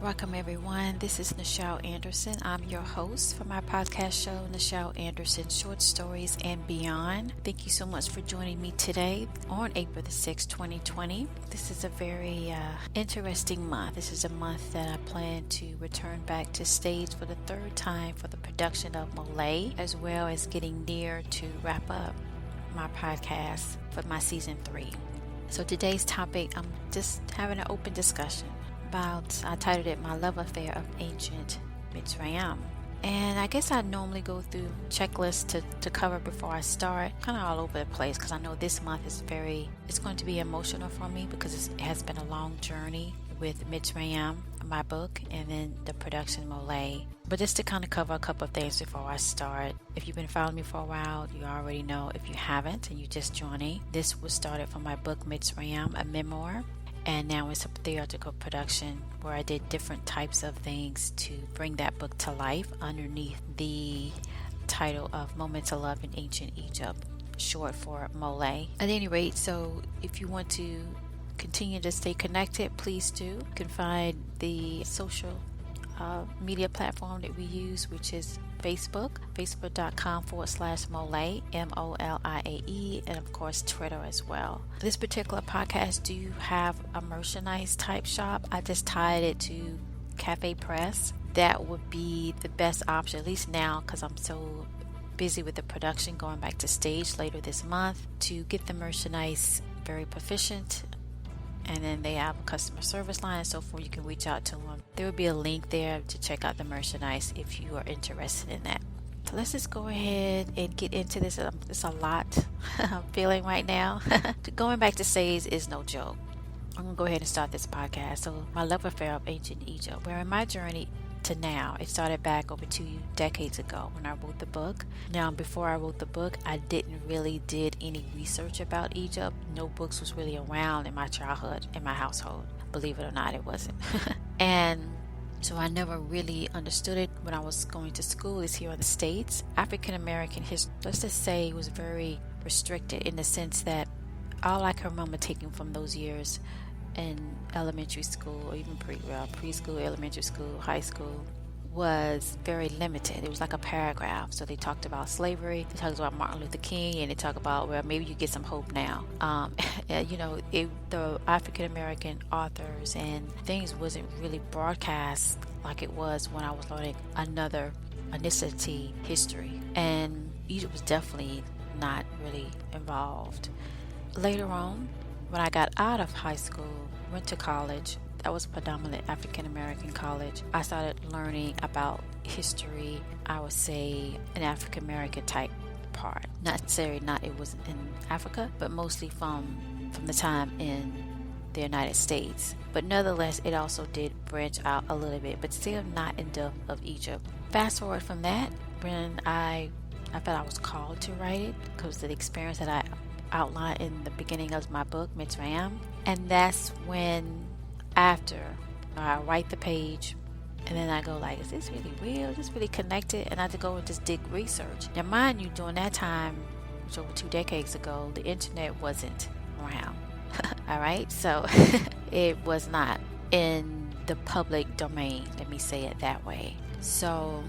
Welcome everyone. This is Nichel Anderson. I'm your host for my podcast show, Nichel Anderson Short Stories and Beyond. Thank you so much for joining me today on April the 6th, 2020. This is a very interesting month. This is a month that I plan to return back to stage for the third time for the production of MOLIAE, as well as getting near to wrap up my podcast for my season 3. So today's topic, I'm just having an open discussion about, I titled it My Love Affair of Ancient Mitsrayim. And I guess I normally go through checklists to cover before I start, kind of all over the place, because I know this month is it's going to be emotional for me because it has been a long journey with Mitsrayim, my book, and then the production MOLIAE. But just to kind of cover a couple of things before I start. If you've been following me for a while, you already know. If you haven't and you just joining, this was started from my book Mitsrayim, a Memoir. And now it's a theatrical production where I did different types of things to bring that book to life underneath the title of Moments of Love in Ancient Egypt, short for MOLIAE. At any rate, so if you want to continue to stay connected, please do. You can find the social media platform that we use, which is facebook.com/MOLIAE, MOLIAE, and of course Twitter as well. This particular podcast do have a merchandise type shop. I just tied it to Cafe Press. That would be the best option, at least now, because I'm so busy with the production going back to stage later this month, to get the merchandise very proficient. And then they have a customer service line and so forth. You can reach out to them. There will be a link there to check out the merchandise if you are interested in that. So let's just go ahead and get into this. It's a lot I'm feeling right now. Going back to stage is no joke. I'm going to go ahead and start this podcast. So my love affair of ancient Egypt, where in my journey to now, it started back over 2 decades ago when I wrote the book. Now, before I wrote the book, I didn't really did any research about Egypt. No books was really around in my childhood, in my household. Believe it or not, it wasn't. And so I never really understood it when I was going to school. It's here in the States. African American history, let's just say, was very restricted in the sense that all I can remember taking from those years in elementary school or even preschool, elementary school, high school was very limited. It was like a paragraph. So they talked about slavery, they talked about Martin Luther King, and they talk about, well, maybe you get some hope now. The African American authors and things wasn't really broadcast like it was when I was learning another ethnicity history. And Egypt was definitely not really involved. Later on, when I got out of high school, went to college, that was a predominant African American college, I started learning about history, I would say an African American type part. Not necessarily it was in Africa, but mostly from the time in the United States. But nonetheless, it also did branch out a little bit, but still not in depth of Egypt. Fast forward from that, when I felt I was called to write it because of the experience that I outlined in the beginning of my book, Mitsrayim. And that's when, after I write the page, and then I go like, is this really real? Is this really connected? And I had to go and just dig research. Now, mind you, during that time, which over 2 decades ago, the internet wasn't around. All right, so it was not in the public domain. Let me say it that way. So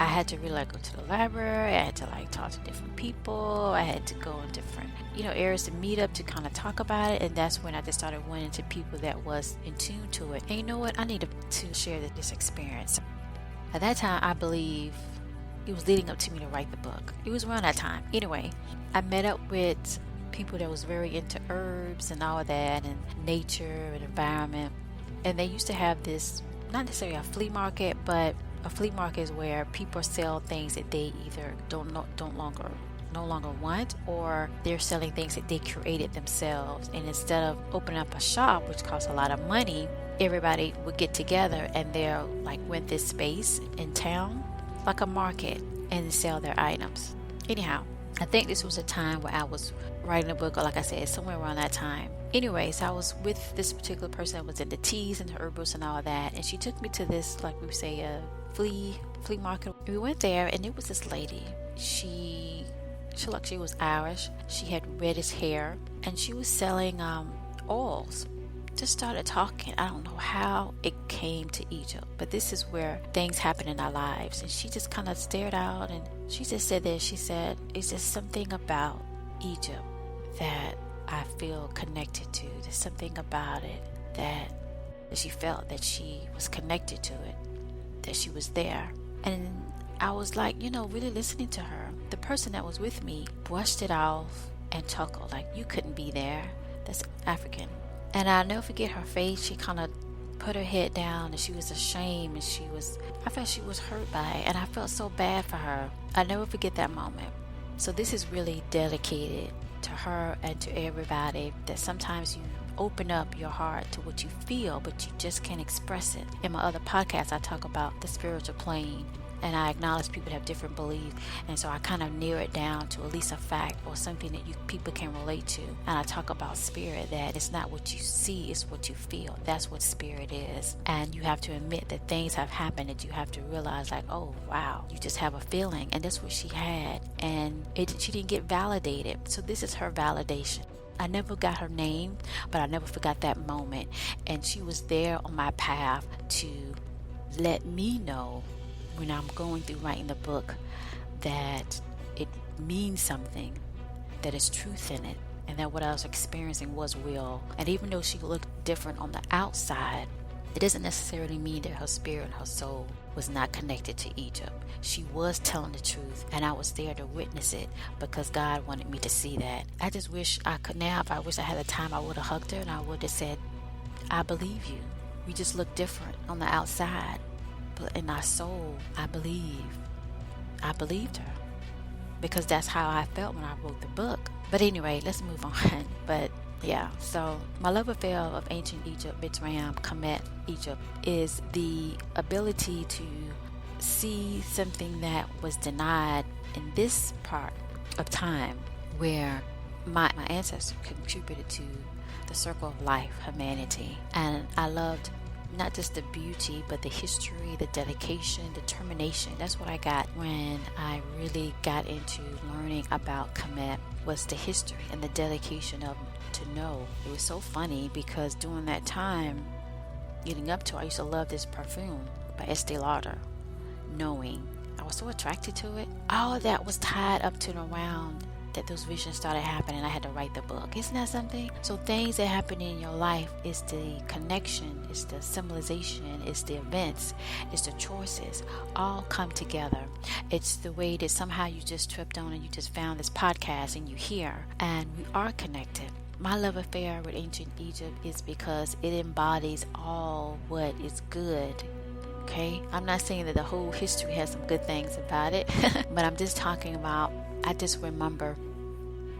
I had to really go to the library. I had to talk to different people. I had to go in different areas to meet up to kind of talk about it. And that's when I just started running into people that was in tune to it. And you know what? I needed to share this experience. At that time, I believe it was leading up to me to write the book. It was around that time. Anyway, I met up with people that was very into herbs and all of that, and nature and environment. And they used to have this, not necessarily a flea market, but a flea market is where people sell things that they either no longer want, or they're selling things that they created themselves. And instead of opening up a shop, which costs a lot of money, everybody would get together and they'll rent this space in town, like a market, and sell their items. Anyhow, I think this was a time where I was writing a book, or like I said, somewhere around that time. Anyways, I was with this particular person that was in the teas and the herbals and all of that, and she took me to this, like we say, a flea market. We went there, and it was this lady. She looked, she was Irish. She had reddish hair, and she was selling oils, just started talking. I don't know how it came to Egypt, but this is where things happen in our lives. And she just kind of stared out, and she just said this. She said, it's just something about Egypt that I feel connected to. There's something about it that she felt that she was connected to it, that she was there. And I was like, really listening to her. The person that was with me brushed it off and chuckled like, you couldn't be there. That's African. And I'll never forget her face. She kind of put her head down, and she was ashamed, and I felt she was hurt by it, and I felt so bad for her. I'll never forget that moment. So this is really dedicated to her and to everybody, that sometimes you open up your heart to what you feel, but you just can't express it. In my other podcast, I talk about the spiritual plane, and I acknowledge people have different beliefs, and so I kind of narrow it down to at least a fact or something that people can relate to. And I talk about spirit, that it's not what you see, it's what you feel. That's what spirit is. And you have to admit that things have happened that you have to realize, like, oh wow, you just have a feeling. And that's what she had, and she didn't get validated. So this is her validation. I never got her name, but I never forgot that moment. And she was there on my path to let me know, when I'm going through writing the book, that it means something, that it's truth in it, and that what I was experiencing was real. And even though she looked different on the outside, it doesn't necessarily mean that her spirit and her soul was not connected to Egypt. She was telling the truth, and I was there to witness it because God wanted me to see that. I just wish I could now. If I wish I had the time, I would have hugged her and I would have said, I believe you. We just look different on the outside, but in our soul, I believed her, because that's how I felt when I wrote the book. But anyway, let's move on. But yeah, so my love affair of ancient Egypt, Mitsrayim, Kemet, Egypt, is the ability to see something that was denied in this part of time, where my ancestors contributed to the circle of life, humanity. And I loved not just the beauty, but the history, the dedication, determination. That's what I got when I really got into learning about Kemet, was the history and the dedication of to know. It was so funny because during that time, leading up to, I used to love this perfume by Estee Lauder, knowing I was so attracted to it. All of that was tied up to and around that those visions started happening. I had to write the book. Isn't that something? So things that happen in your life is the connection, it's the symbolization, it's the events, it's the choices, all come together. It's the way that somehow you just tripped on and you just found this podcast and you hear, and we are connected. My love affair with ancient Egypt is because it embodies all what is good. Okay, I'm not saying that the whole history has some good things about it, but I'm just talking about, I just remember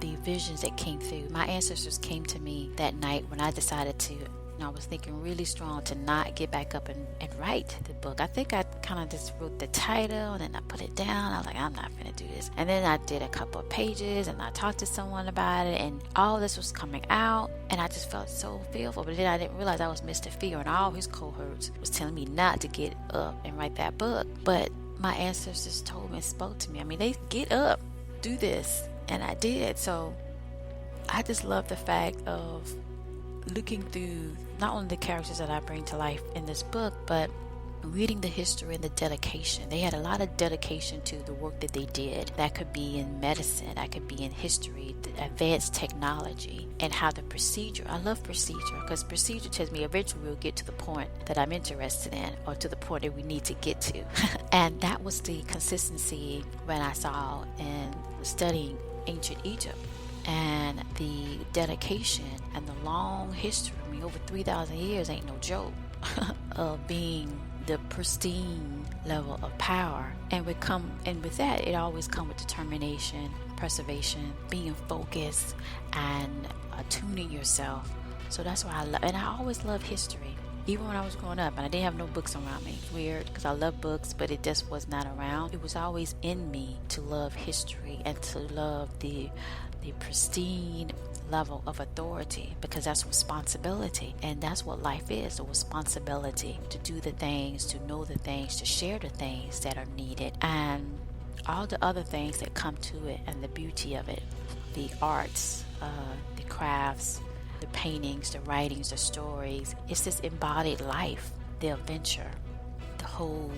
the visions that came through. My ancestors came to me that night when I decided to, I was thinking really strong to not get back up and write the book. I think I kind of just wrote the title and then I put it down. I was like, I'm not going to do this. And then I did a couple of pages and I talked to someone about it, and all this was coming out, and I just felt so fearful. But then I didn't realize I was Mr. Fear, and all his cohorts was telling me not to get up and write that book. But my ancestors told me and spoke to me. I mean, they get up, do this, and I did. So I just love the fact of looking through not only the characters that I bring to life in this book, but reading the history and the dedication. They had a lot of dedication to the work that they did. That could be in medicine, that could be in history, the advanced technology, and how the procedure. I love procedure because procedure tells me eventually we'll get to the point that I'm interested in, or to the point that we need to get to. And that was the consistency when I saw in studying ancient Egypt, and the dedication and the long history. I mean, over 3,000 years ain't no joke of being the pristine level of power. And with that, it always comes with determination, preservation, being focused, and tuning yourself. So that's why I love, and I always love history. Even when I was growing up and I didn't have no books around me. It's weird because I love books, but it just was not around. It was always in me to love history and to love the pristine level of authority, because that's responsibility, and that's what life is, a responsibility to do the things, to know the things, to share the things that are needed, and all the other things that come to it, and the beauty of it, the arts, the crafts, the paintings, the writings, the stories. It's this embodied life, the adventure, the whole.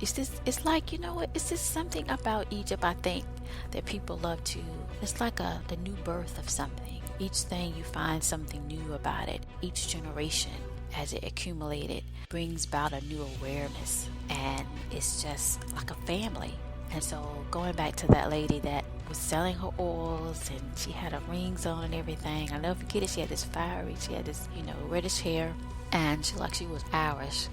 It's like, it's just something about Egypt, I think, that people love to. It's like the new birth of something. Each thing you find something new about it. Each generation, as it accumulated, brings about a new awareness, and it's just like a family. And so going back to that lady that was selling her oils, and she had her rings on and everything, I'll never forget it. She had this reddish hair, and she was Irish,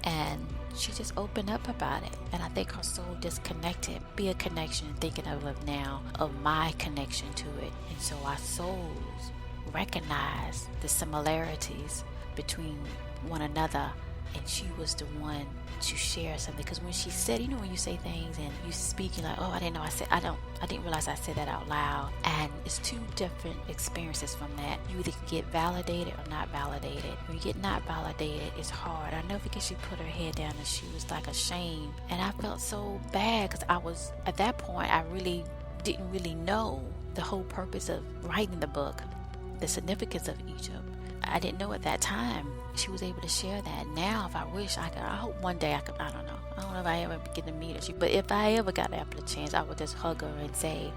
and she just opened up about it. And I think her soul disconnected. Be a connection, thinking of it now, of my connection to it. And so our souls recognize the similarities between one another, and she was the one to share something. Because when she said, when you say things and you speak, you're like, oh, I didn't realize I said that out loud. And it's two different experiences from that. You either get validated or not validated. When you get not validated, it's hard. I never forget, she put her head down and she was like ashamed, and I felt so bad, because I was, at that point, I really didn't really know the whole purpose of writing the book, the significance of Egypt. I didn't know at that time. She was able to share that. Now, if I wish I could, I hope one day I could, I don't know if I ever get to meet her, but if I ever got the chance, I would just hug her and say,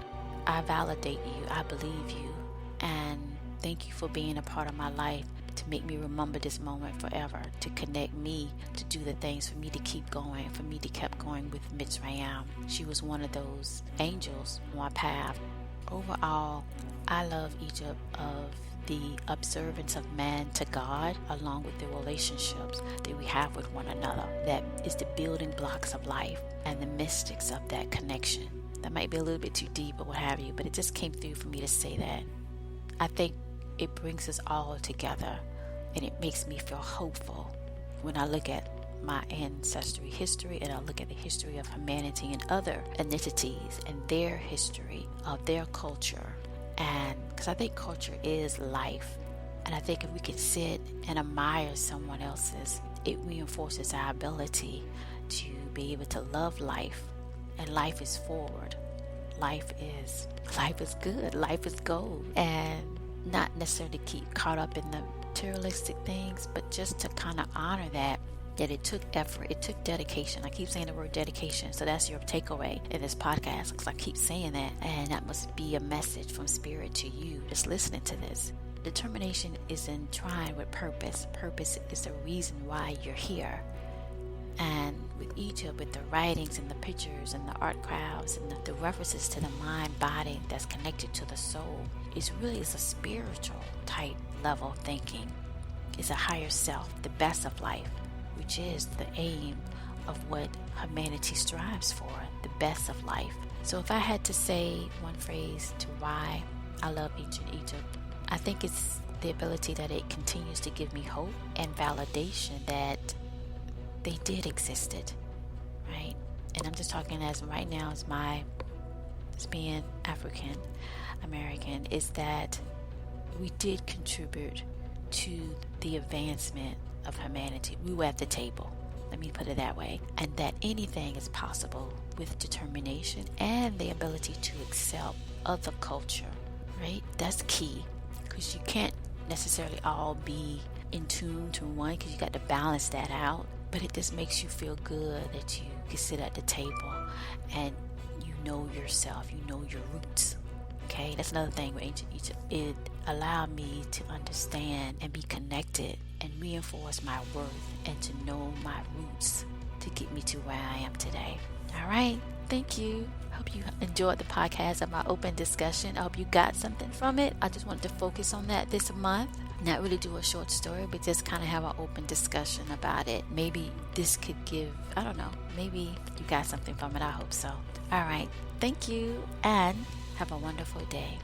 I validate you, I believe you, and thank you for being a part of my life, to make me remember this moment forever, to connect me, to do the things for me to keep going, for me to keep going with Mitsrayim. She was one of those angels on my path. Overall, I love Egypt of the observance of man to God, along with the relationships that we have with one another. That is the building blocks of life and the mystics of that connection. That might be a little bit too deep or what have you, but it just came through for me to say that. I think it brings us all together, and it makes me feel hopeful when I look at my ancestry history, and I look at the history of humanity and other ethnicities and their history of their culture. And because I think culture is life, and I think if we can sit and admire someone else's, it reinforces our ability to be able to love life. And life is forward. Life is good. Life is gold. And not necessarily keep caught up in the materialistic things, but just to kind of honor that it took effort, it took dedication. I keep saying the word dedication, so that's your takeaway in this podcast, because I keep saying that, and that must be a message from Spirit to you just listening to this. Determination is entwined with purpose. Purpose is the reason why you're here. And with Egypt, with the writings and the pictures and the art crafts and the references to the mind body that's connected to the soul, it's a spiritual type level thinking. It's a higher self, the best of life, which is the aim of what humanity strives for, the best of life. So if I had to say one phrase to why I love ancient Egypt, I think it's the ability that it continues to give me hope and validation that they did existed, right? And I'm just talking as right now as being African American, is that we did contribute to the advancement of humanity. We were at the table, let me put it that way, and that anything is possible with determination and the ability to accept other culture, right? That's key, because you can't necessarily all be in tune to one, because you got to balance that out. But it just makes you feel good that you can sit at the table and you know yourself, you know your roots. Okay, that's another thing with ancient Egypt. It allowed me to understand and be connected and reinforce my worth and to know my roots to get me to where I am today. All right, thank you. Hope you enjoyed the podcast of my open discussion. I hope you got something from it. I just wanted to focus on that this month. Not really do a short story, but just kind of have an open discussion about it. Maybe this could give, I don't know, maybe you got something from it. I hope so. All right, thank you, and have a wonderful day.